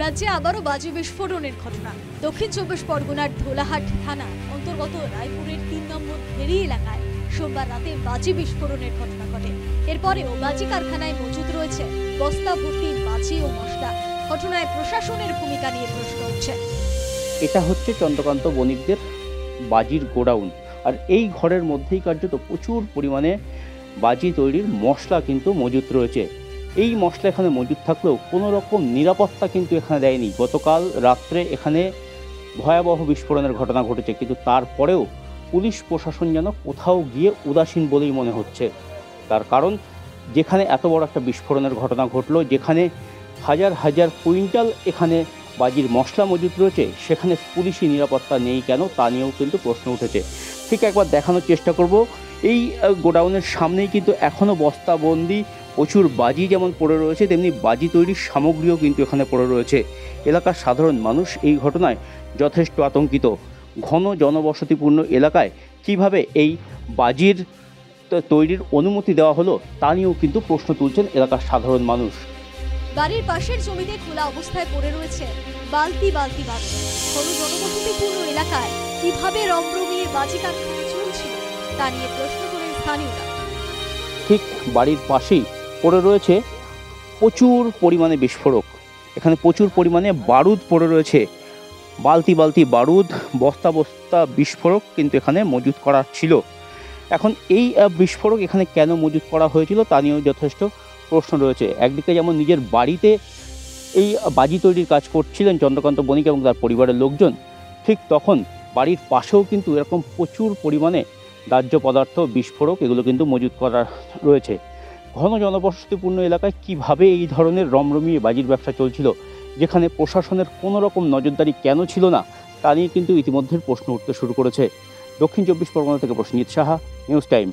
রাজ্যে আবারও বাজি বিস্ফোরণের ঘটনা। দক্ষিণ চব্বিশ পরগনার ধোলাহাট থানা অন্তর্গত রায়পুরের ৩ নম্বর ফেরি এলাকায় সোমবার রাতে বাজি বিস্ফোরণের ঘটনা ঘটে। এরপরেও বাজি কারখানায় মজুদ রয়েছে বস্তা ভর্তি বাজি ও মশলা। ঘটনায় প্রশাসনের ভূমিকা নিয়ে প্রশ্ন উঠছে। এটা হচ্ছে চন্দ্রকান্ত বণিকদের বাজির গোডাউন, আর এই ঘরের মধ্যেই কার্যত প্রচুর পরিমাণে বাজি তৈরির মশলা কিন্তু মজুদ রয়েছে। এই মশলা এখানে মজুদ থাকলেও কোনো রকম নিরাপত্তা কিন্তু এখানে দেয়নি। গতকাল রাত্রে এখানে ভয়াবহ বিস্ফোরণের ঘটনা ঘটেছে, কিন্তু তারপরেও পুলিশ প্রশাসন যেন কোথাও গিয়ে উদাসীন বলেই মনে হচ্ছে। তার কারণ, যেখানে এত বড় একটা বিস্ফোরণের ঘটনা ঘটলো, যেখানে হাজার হাজার কুইন্টাল এখানে বাজির মশলা মজুদ রয়েছে, সেখানে পুলিশি নিরাপত্তা নেই কেন, তা নিয়েও কিন্তু প্রশ্ন উঠেছে। ঠিক একবার দেখানোর চেষ্টা করব। এই গোডাউনের সামনেই কিন্তু এখনও বস্তাবন্দি প্রচুর বাজি যেমন পড়ে রয়েছে, তেমনি বাজি তৈরির সামগ্রীও কিন্তু এখানে পড়ে রয়েছে। এলাকার সাধারণ মানুষ এই ঘটনায় যথেষ্ট আতঙ্কিত। ঘন জনবসতিপূর্ণ এলাকায় কিভাবে এই বাজির তৈরির অনুমতি দেওয়া হলো, তা নিয়েও কিন্তু প্রশ্ন তুলছেন এলাকার সাধারণ মানুষ। বাড়ির পাশের জমিতে খোলা অবস্থায় পড়ে রয়েছে বালতি বালতি বাজি। ঘন জনবসতিপূর্ণ এলাকায় কিভাবে রমরমিয়ে বাজি কারখানা চলছিল, তা নিয়ে প্রশ্ন করেন স্থানীয়রা। ঠিক বাড়ির পাশেই পড়ে রয়েছে প্রচুর পরিমাণে বিস্ফোরক। এখানে প্রচুর পরিমাণে বারুদ পড়ে রয়েছে। বালতি বালতি বারুদ, বস্তা বস্তা বিস্ফোরক কিন্তু এখানে মজুত করা ছিল। এখন এই বিস্ফোরক এখানে কেন মজুত করা হয়েছিল, তা নিয়েও যথেষ্ট প্রশ্ন রয়েছে। একদিকে যেমন নিজের বাড়িতে এই বাজি তৈরির কাজ করছিলেন চন্দ্রকান্ত বণিক এবং তার পরিবারের লোকজন, ঠিক তখন বাড়ির পাশেও কিন্তু এরকম প্রচুর পরিমাণে দাহ্য পদার্থ, বিস্ফোরক এগুলো কিন্তু মজুত করা রয়েছে। ঘন জনবসতিপূর্ণ এলাকায় কিভাবে এই ধরনের রমরমিয়ে বাজির ব্যবসা চলছিল, যেখানে প্রশাসনের কোনো রকম নজরদারি কেন ছিল না, তা নিয়ে কিন্তু ইতিমধ্যে প্রশ্ন উঠতে শুরু করেছে। দক্ষিণ চব্বিশ পরগনা থেকে প্রসেনজিৎ সাহা, নিউজ টাইম।